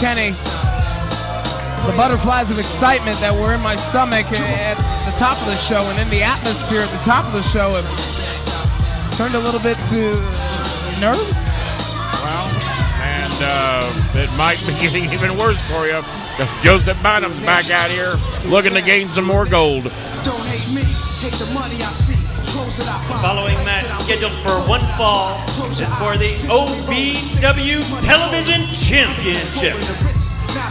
Kenny, the butterflies of excitement that were in my stomach at the top of the show and in the atmosphere at the top of the show have turned a little bit to nerves. Well, and it might be getting even worse for you because Joseph Bynum's back out here looking to gain some more gold. Don't hate me, hate the money I see. The following match scheduled for one fall is for the OVW Television Championship.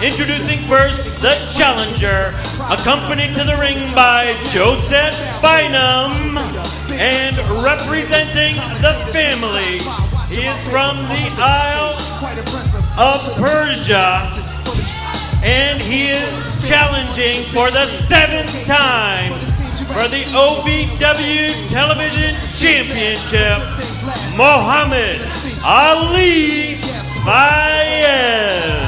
Introducing first the challenger, accompanied to the ring by Joseph Bynum, and representing the family, he is from the Isle of Persia, and he is challenging for the 7th time for the OVW Television Championship, Mohamad Ali Vaez.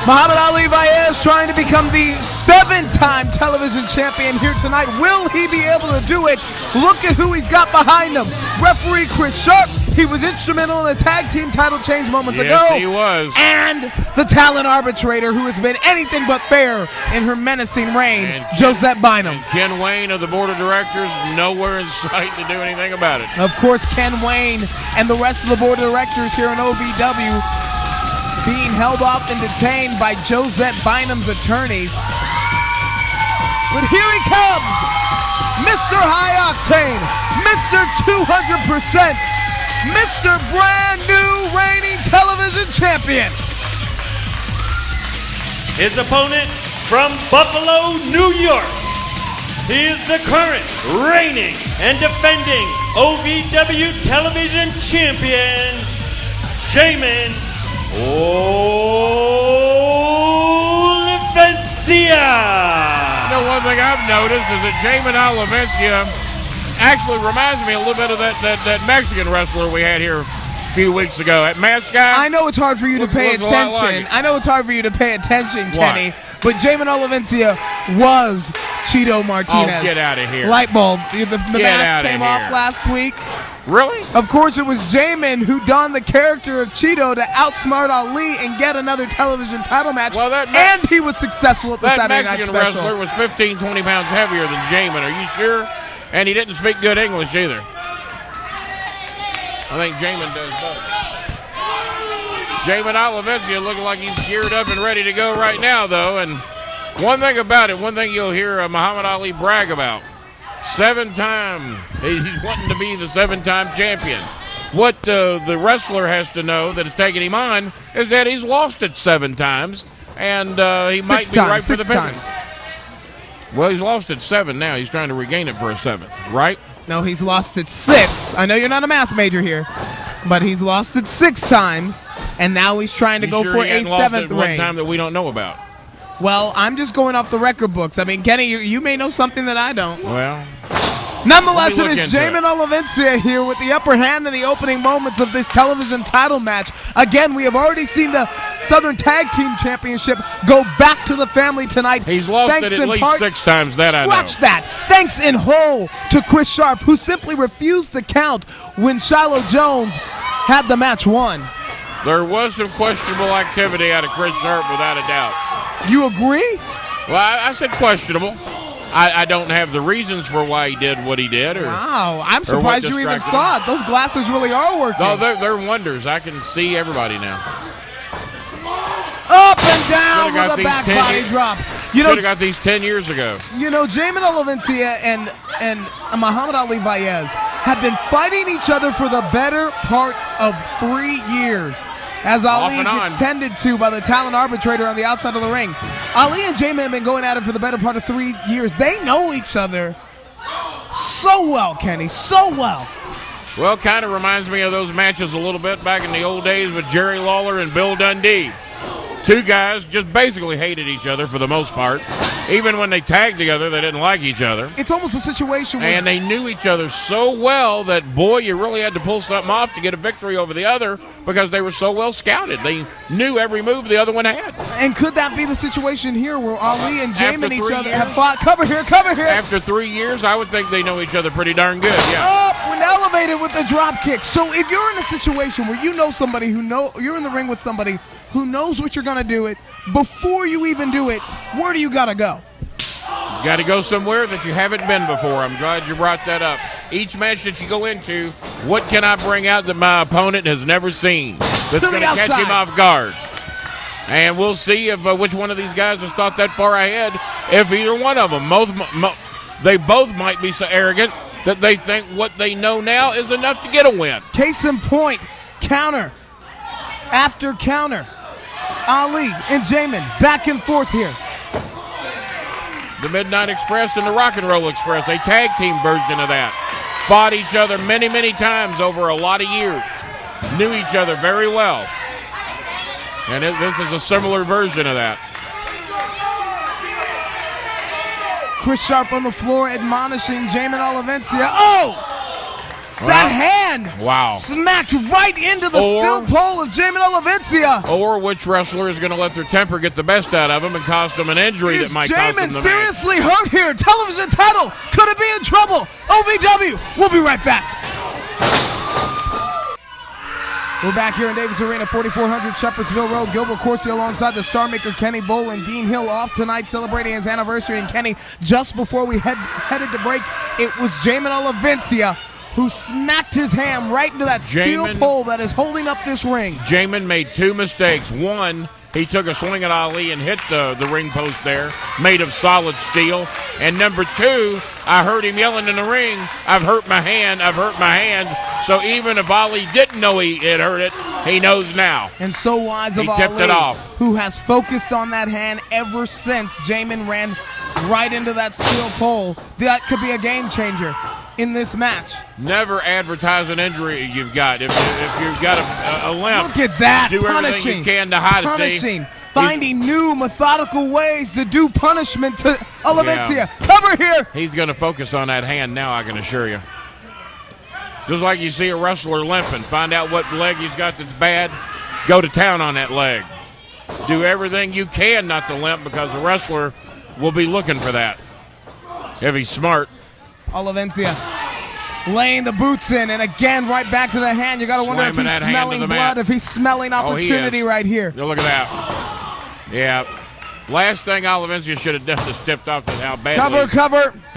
Mohamad Ali Vaez trying to become the 7-time television champion here tonight. Will he be able to do it? Look at who he's got behind him. Referee Chris Sharp. He was instrumental in the tag team title change moments ago. Yes, he was. And the talent arbitrator who has been anything but fair in her menacing reign, Joseph Bynum. And Ken Wayne of the board of directors, nowhere in sight to do anything about it. Of course, Ken Wayne and the rest of the board of directors here in OVW being held off and detained by Joseph Bynum's attorneys. But here he comes, Mr. High Octane, Mr. 200%, Mr. Brand New Reigning Television Champion. His opponent from Buffalo, New York. He is the current reigning and defending OVW Television Champion, Jamin Olivencia. You know, one thing I've noticed is that Jamin Olivencia actually reminds me a little bit of that Mexican wrestler we had here a few weeks ago. That mask guy. I know it's hard for you to pay attention. I know it's hard for you to pay attention, Kenny. But Jamin Olivencia was Cheeto Martinez. Oh, get out of here. Light bulb. The mask came off last week. Really? Of course, it was Jamin who donned the character of Cheeto to outsmart Ali and get another television title match. Well, and he was successful at the Saturday Night Special. That Mexican wrestler was 15, 20 pounds heavier than Jamin. Are you sure? And he didn't speak good English either. I think Jamin does both. Jamin Olivencia looking like he's geared up and ready to go right now, though. And one thing about it, one thing you'll hear Muhammad Ali brag about, 7-time. He's wanting to be the 7-time champion. What the wrestler has to know that is taking him on is that he's lost it 7 times, and he might be right for the picking. Well, he's lost it 7 now. He's trying to regain it for a 7th, right? No, he's lost it 6. I know you're not a math major here, but he's lost it 6 times, and now he's trying to go for a 7th one time that we don't know about. Well, I'm just going off the record books. I mean, Kenny, you may know something that I don't. Well, nonetheless, it is Jamin Olivencia here with the upper hand in the opening moments of this television title match. Again, we have already seen the Southern Tag Team Championship go back to the family tonight. He's lost it at least 6 times, that I know. Watch that. Thanks in whole to Chris Sharp, who simply refused to count when Shiloh Jones had the match won. There was some questionable activity out of Chris Sharp, without a doubt. You agree? Well, I said questionable. I don't have the reasons for why he did what he did. Wow, I'm surprised you even saw it. Those glasses really are working. No, they're wonders. I can see everybody now. Up and down with a back body drop. You know, could have got these 10 years ago. You know, Jamin Olivencia and Muhammad Ali Vaez have been fighting each other for the better part of 3 years. As Ali gets tended to by the talent arbitrator on the outside of the ring. Ali and Jamin have been going at it for the better part of 3 years. They know each other so well, Kenny, so well. Well, kind of reminds me of those matches a little bit back in the old days with Jerry Lawler and Bill Dundee. 2 guys just basically hated each other for the most part. Even when they tagged together, they didn't like each other. It's almost a situation where... And they knew each other so well that, boy, you really had to pull something off to get a victory over the other because they were so well scouted. They knew every move the other one had. And could that be the situation here where Ali and Jamin each other have fought? Cover here, cover here. After 3 years, I would think they know each other pretty darn good, yeah. Up and elevated with the drop kick. So if you're in a situation where you know somebody you're in the ring with somebody who knows what you're going to do it, before you even do it, where do you got to go? You got to go somewhere that you haven't been before. I'm glad you brought that up. Each match that you go into, what can I bring out that my opponent has never seen that's going to catch him off guard? And we'll see if which one of these guys has thought that far ahead. If either one of them, they both might be so arrogant that they think what they know now is enough to get a win. Case in point, counter after counter. Ali and Jamin back and forth here. The Midnight Express and the Rock and Roll Express, a tag team version of that. Fought each other many, many times over a lot of years. Knew each other very well. And this is a similar version of that. Chris Sharp on the floor admonishing Jamin Olivencia. Oh! That hand smacked right into the steel pole of Jamin Olivencia. Or which wrestler is going to let their temper get the best out of them and cost them an injury that might cost them the match. Jamin seriously hurt here? Television title. Could it be in trouble? OVW. We'll be right back. We're back here in Davis Arena, 4400 Shepherdsville Road. Gilbert Corsi alongside the Star Maker Kenny Bull and Dean Hill off tonight celebrating his anniversary. And Kenny, just before we headed to break, it was Jamin Olivencia who smacked his hand right into that steel pole that is holding up this ring. Jamin made two mistakes. One, he took a swing at Ali and hit the ring post there, made of solid steel. And number two, I heard him yelling in the ring, "I've hurt my hand, I've hurt my hand." So even if Ali didn't know he had hurt it, he knows now. And so wise of Ali, tipped it off, who has focused on that hand ever since Jamin ran right into that steel pole. That could be a game changer in this match. Never advertise an injury you've got. If you've got a limp, look at that. Do everything you can to hide it. Punishing. Finding new methodical ways to do punishment to Olivencia. Yeah. Cover here. He's going to focus on that hand now, I can assure you. Just like you see a wrestler limping. Find out what leg he's got that's bad. Go to town on that leg. Do everything you can not to limp, because the wrestler will be looking for that if he's smart. Olivencia laying the boots in, and again right back to the hand. You got to wonder if he's smelling blood, if he's smelling opportunity right here. Look at that. Yeah. Last thing Olivencia should have done is stepped off to how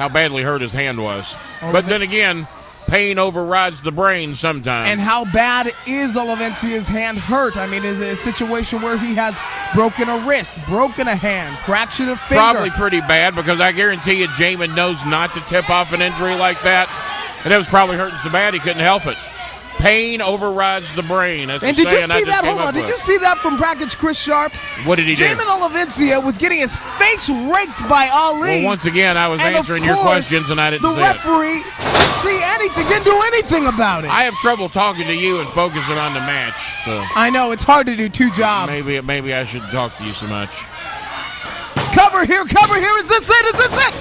badly hurt his hand was. But then again, pain overrides the brain sometimes. And how bad is Olivencia's hand hurt? I mean, is it a situation where he has broken a wrist, broken a hand, fractured a finger? Probably pretty bad, because I guarantee you Jamin knows not to tip off an injury like that. And it was probably hurting so bad he couldn't help it. Pain overrides the brain. That's and did you see that? Hold on. Did you see that from Brackets Chris Sharp? What did he do? Jamin Olivencia was getting his face raked by Ali. Well, once again, I was answering your questions and I didn't see it. The referee didn't do anything about it. I have trouble talking to you and focusing on the match. So I know, it's hard to do two jobs. Maybe I shouldn't talk to you so much. Cover here. Is this it?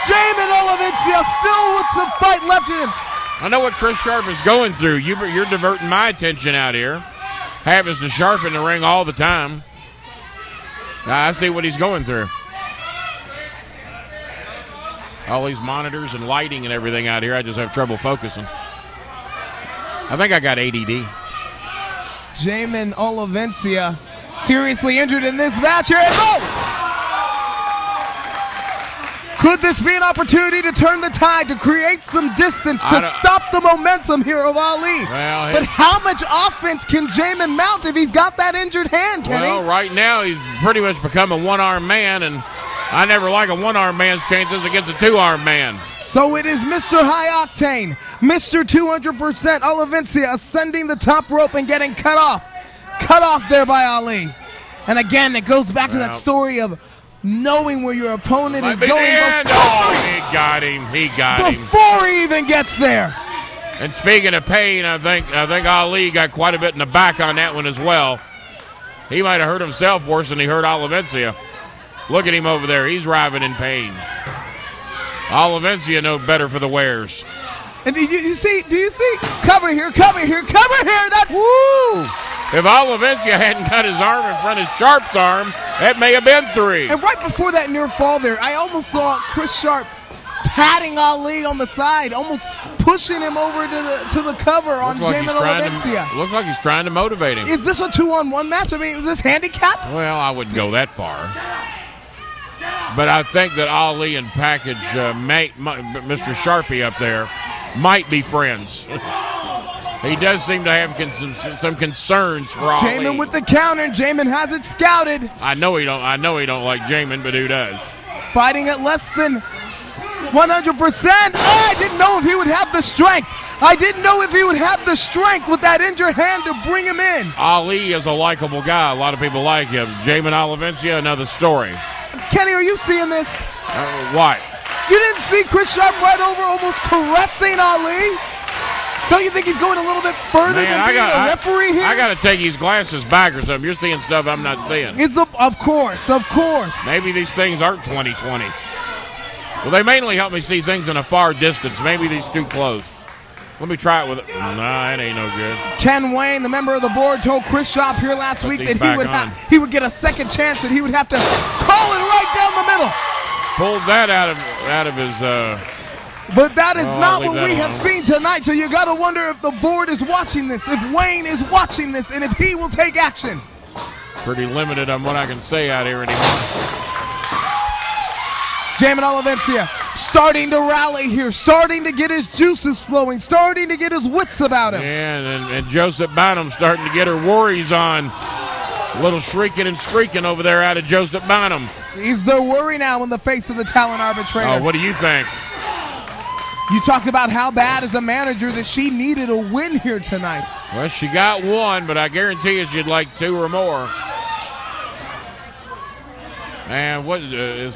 Jamin Olivencia still with some fight left in him. I know what Chris Sharp is going through. You're diverting my attention out here. Happens to Sharp in the ring all the time. I see what he's going through. All these monitors and lighting and everything out here, I just have trouble focusing. I think I got ADD. Jamin Olivencia seriously injured in this match here. Could this be an opportunity to turn the tide, to create some distance, to stop the momentum here of Ali? But how much offense can Jamin mount if he's got that injured hand, Kenny? Well, right now he's pretty much become a one-armed man, and I never like a one-armed man's chances against a two-armed man. So it is Mr. High Octane, Mr. 200% Olivencia ascending the top rope and getting cut off. Cut off there by Ali. And again, it goes back to that story of knowing where your opponent is going. He got him. Before he even gets there. And speaking of pain, I think Ali got quite a bit in the back on that one as well. He might have hurt himself worse than he hurt Olivencia. Look at him over there. He's writhing in pain. Olivencia no better for the wears. And do you see? Cover here. That's woo! If Olivencia hadn't got his arm in front of Sharp's arm, that may have been 3. And right before that near fall there, I almost saw Chris Sharp patting Ali on the side, almost pushing him over to the cover on Jamin Olivencia. Looks like he's trying to motivate him. Is this a 2-on-1 match? I mean, is this handicapped? Well, I wouldn't go that far. But I think that Ali and Package, Mr. Sharpie up there, might be friends. He does seem to have some concerns for Ali. Jamin with the counter. Jamin has it scouted. I know he don't like Jamin, but who does? Fighting at less than 100%. I didn't know if he would have the strength. I didn't know if he would have the strength with that injured hand to bring him in. Ali is a likable guy. A lot of people like him. Jamin Olivencia, another story. Kenny, are you seeing this? What? You didn't see Chris Sharp right over almost caressing Ali? Don't you think he's going a little bit further than being a referee here? I got to take his glasses back or something. You're seeing stuff I'm not seeing. Of course. Maybe these things aren't 20/20. Well, they mainly help me see things in a far distance. Maybe these too close. Let me try it with it. Nah, it ain't no good. Ken Wayne, the member of the board, told Chris Sharp here last week that he would get a second chance, and he would have to call it right down the middle. Pulled that out of his. But that is not what we have seen tonight. So you got to wonder if the board is watching this, if Wayne is watching this, and if he will take action. Pretty limited on what I can say out here anymore. Jamin Olivencia starting to rally here, starting to get his juices flowing, starting to get his wits about him. And Joseph Bynum starting to get her worries on. A little shrieking and squeaking over there out of Joseph Bynum. He's their worry now in the face of the talent arbitrator. Oh, what do you think? You talked about how bad as a manager that she needed a win here tonight. Well, she got one, but I guarantee you she'd like two or more. And what is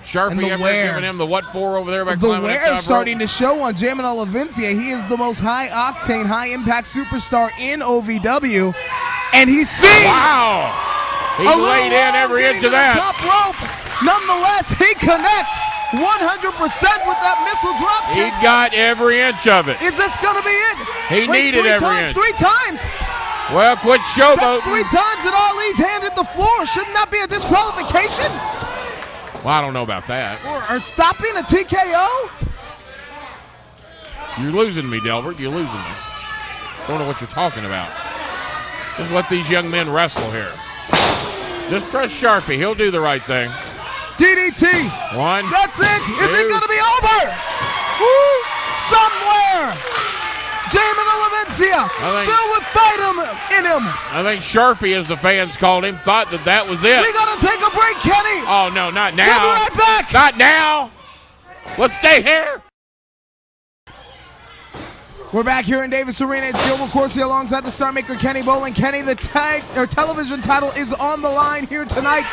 Sharpie ever giving him the what for over there by climbing that top rope? The wear starting to show on Jamin Olivencia. He is the most high-octane, high-impact superstar in OVW. And he's seen. Wow. He laid in every inch of that. Top rope. Nonetheless, he connects 100% with that missile drop kick. He got every inch of it. Is this going to be it? He needed every inch. 3 times. Well, quit showboating. That's 3 times that Ali's hand hit the floor. Shouldn't that be a disqualification? Well, I don't know about that. Or stopping a TKO? You're losing me, Delbert. You're losing me. Don't know what you're talking about. Just let these young men wrestle here. Just trust Sharpie. He'll do the right thing. DDT. 1. That's it. Is it going to be over? Woo! Somewhere. Jamin Olivencia still with fight in him. I think Sharpie, as the fans called him, thought that was it. We got to take a break, Kenny. Oh, no, not now. We'll be right back. Not now. Let's stay here. We're back here in Davis Arena. It's Gilbert Corsi alongside the Star Maker Kenny Bolin. Kenny, the television title is on the line here tonight.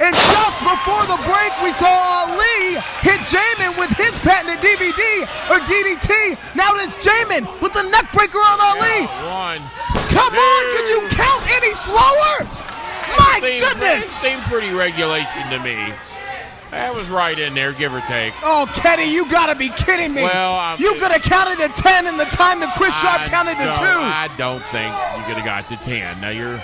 And just before the break, we saw Ali hit Jamin with his patented DDT. Now it's Jamin with the neck breaker on Ali. 1. Come on, can you count any slower? My goodness. It seemed pretty regulation to me. That was right in there, give or take. Oh, Kenny, you got to be kidding me. Well, you could have counted to 10 in the time that Chris Sharp counted to 2. I don't think you could have got to 10. Now you're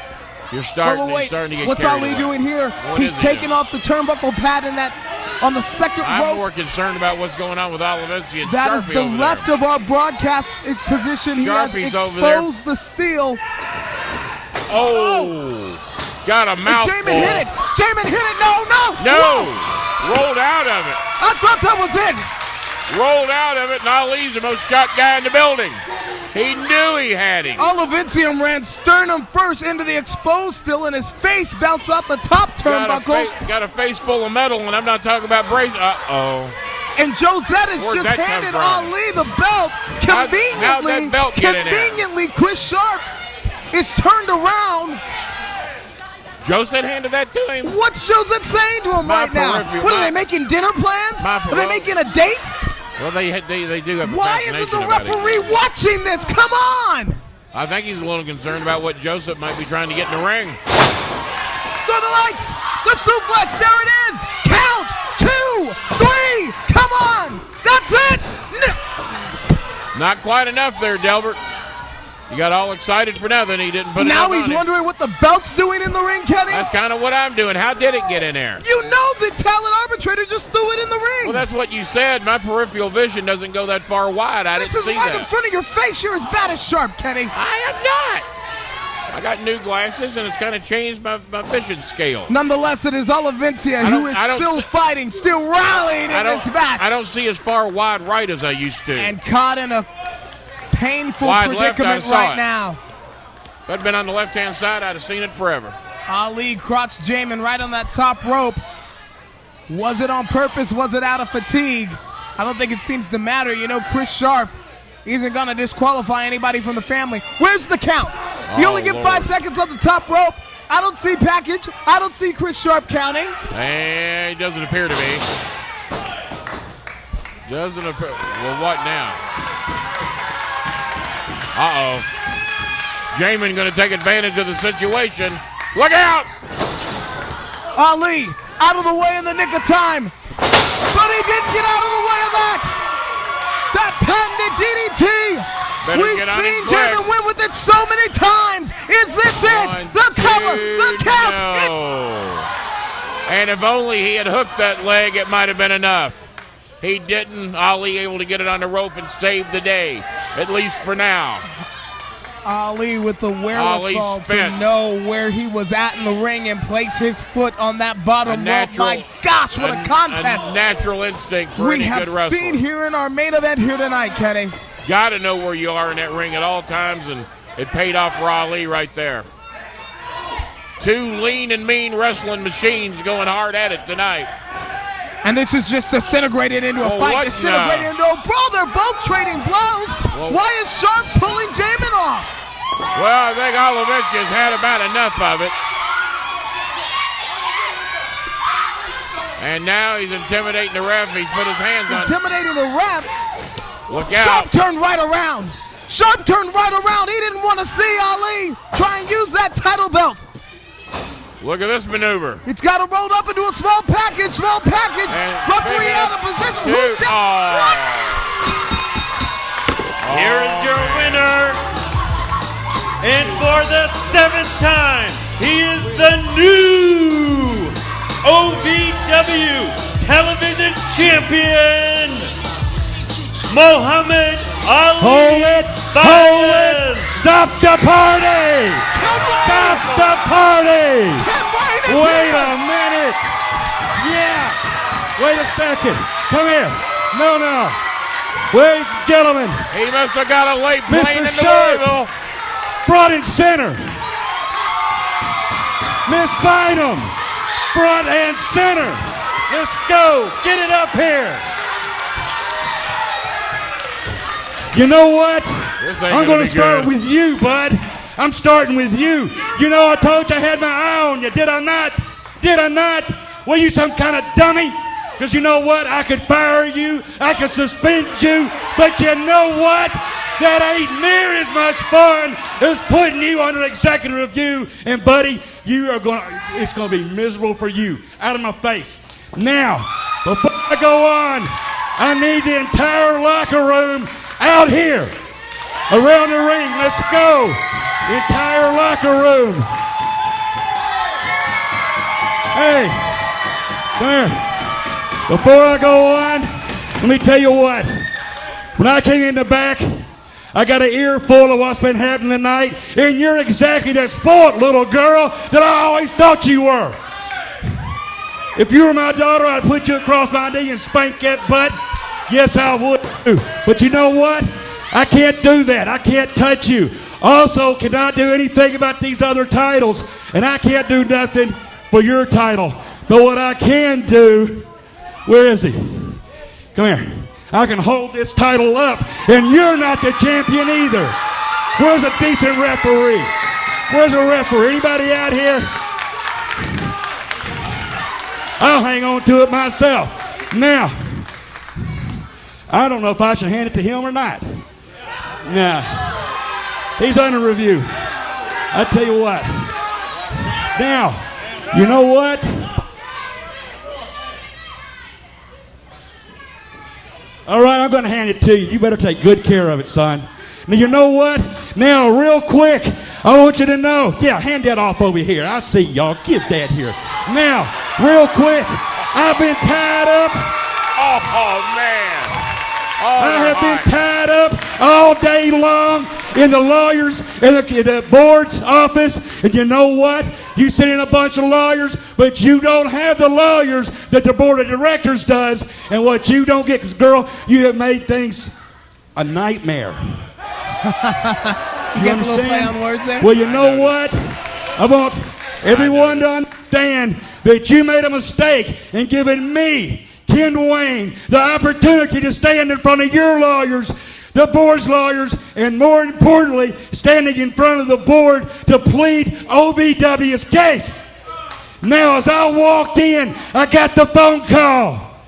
starting to get what's carried Ali away. doing here? He's taking off the turnbuckle pad on the second rope. I'm more concerned about what's going on with Olivencia and That Sharpie is the left there. of our broadcast position. He Sharpie's has over there. exposed the steel. Oh! Got a mouthful. Jamin hit it. Jamin hit it. No. Rolled out of it. I thought that was it. Rolled out of it, and Ali's the most shot guy in the building. He knew he had him. Olivencia ran sternum first into the exposed steel, and his face bounced off the top turnbuckle. Got a face full of metal, and I'm not talking about brace. Uh-oh. And Josette has just handed Ali the belt. Conveniently, Chris Sharp is turned around. Josette handed that to him. What's Josette saying to him right now? What are they making dinner plans? Are they making a date? Well, they do have a Why isn't the referee watching this? Come on! I think he's a little concerned about what Joseph might be trying to get in the ring. Through the lights! The suplex! There it is! Count! 2, 3! Come on! That's it! Not quite enough there, Delbert. You got all excited for nothing. He didn't put it Now on he's him. wondering what the belt's doing in the ring, Kenny. That's kind of what I'm doing. How did it get in there? You know the talent arbitrator just threw it in the ring. Well, that's what you said. My peripheral vision doesn't go that far wide. I didn't see This is right that. in front of your face. You're as bad as sharp, Kenny. I am not. I got new glasses, and it's kind of changed my vision scale. Nonetheless, it is Olivencia who is still fighting, still rallying in this match. I don't see as far wide right as I used to. And caught in a painful Wide left, predicament I saw right it. now. If I'd been on the left-hand side, I'd have seen it forever. Ali crotched Jamin right on that top rope. Was it on purpose? Was it out of fatigue? I don't think it seems to matter. You know, Chris Sharp isn't going to disqualify anybody from the family. Where's the count? You only get 5 seconds on the top rope. I don't see package. I don't see Chris Sharp counting. It doesn't appear to be. Doesn't appear. Well, what now? Uh-oh. Jamin going to take advantage of the situation. Look out! Ali out of the way in the nick of time. But he didn't get out of the way of that. That patented DDT. We've seen Jamin win with it so many times. Is this it? The cover, the count. No. And if only he had hooked that leg, it might have been enough. He didn't. Ali able to get it on the rope and save the day, at least for now. Ali with the wherewithal to know where he was at in the ring and place his foot on that bottom rope. My gosh, what a contest. A natural instinct for any good wrestler. We have seen here in our main event here tonight, Kenny. Got to know where you are in that ring at all times, and it paid off for Ali right there. Two lean and mean wrestling machines going hard at it tonight. And this is just disintegrated into a fight, disintegrated into a brawl. They're both trading blows. Why is Sharp pulling Jamin off? Well, I think Olivencia's had about enough of it. And now he's intimidating the ref. He's put his hands on. Intimidating the ref. Look out. Sharp turned right around. Sharp turned right around. He didn't want to see Ali try and use that title belt. Look at this maneuver. It's got it rolled up into a small package. Small package. Referee out of position. Here is your winner. And for the 7th time, he is the new OVW television champion, Mohamad Ali. Hold it! Stop the party! Stop the party! Wait a minute! Yeah! Wait a second! Come here! No. Ladies and gentlemen, he must have got a late plane in Louisville. Front and center. Miss Bynum, front and center. Let's go. Get it up here. You know what? I'm going to start with you, bud. I'm starting with you. You know, I told you I had my eye on you. Did I not? Did I not? Were you some kind of dummy? Because you know what? I could fire you. I could suspend you. But you know what? That ain't near as much fun as putting you under executive review. And buddy, it's going to be miserable for you. Out of my face. Now, before I go on, I need the entire locker room out here. Around the ring. Let's go. The entire locker room. Hey, come here. Before I go on, let me tell you what. When I came in the back, I got an earful of what's been happening tonight, and you're exactly that spoiled little girl that I always thought you were. If you were my daughter, I'd put you across my knee and spank that butt. Yes, I would. But you know what? I can't do that. I can't touch you. Also, cannot do anything about these other titles, and I can't do nothing for your title. But what I can do, where is he? Come here. I can hold this title up, and you're not the champion either. Where's a decent referee? Where's a referee? Anybody out here? I'll hang on to it myself. Now, I don't know if I should hand it to him or not. Nah, he's under review. I tell you what. Now, you know what? All right, I'm going to hand it to you. You better take good care of it, son. Now, you know what? Now, real quick, I want you to know. Yeah, hand that off over here. I see y'all. Give that here. Now, real quick, I've been tied up. Oh, man. Oh, I have been tied up all day long in the lawyers, in the board's office. And you know what? You sit in a bunch of lawyers, but you don't have the lawyers that the board of directors does. And what you don't get, because, girl, you have made things a nightmare. You get a little play on words there? Well, you know what? I want everyone to understand that you made a mistake in giving me, Ken Wayne, the opportunity to stand in front of your lawyers, the board's lawyers, and more importantly, standing in front of the board to plead OVW's case. Now, as I walked in, I got the phone call.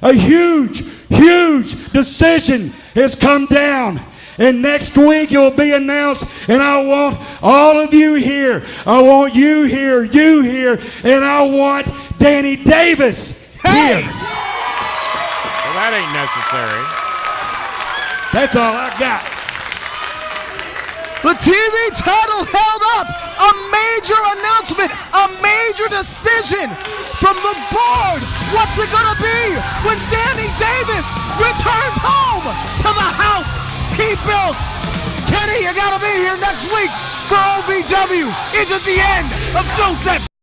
A huge, huge decision has come down. And next week it will be announced, and I want all of you here. I want you here, and I want Danny Davis here. Well, that ain't necessary. That's all I got. The TV title held up. A major announcement, a major decision from the board. What's it going to be when Danny Davis returns home to the house he built? Kenny, you got to be here next week for OVW. Is it the end of Joseph?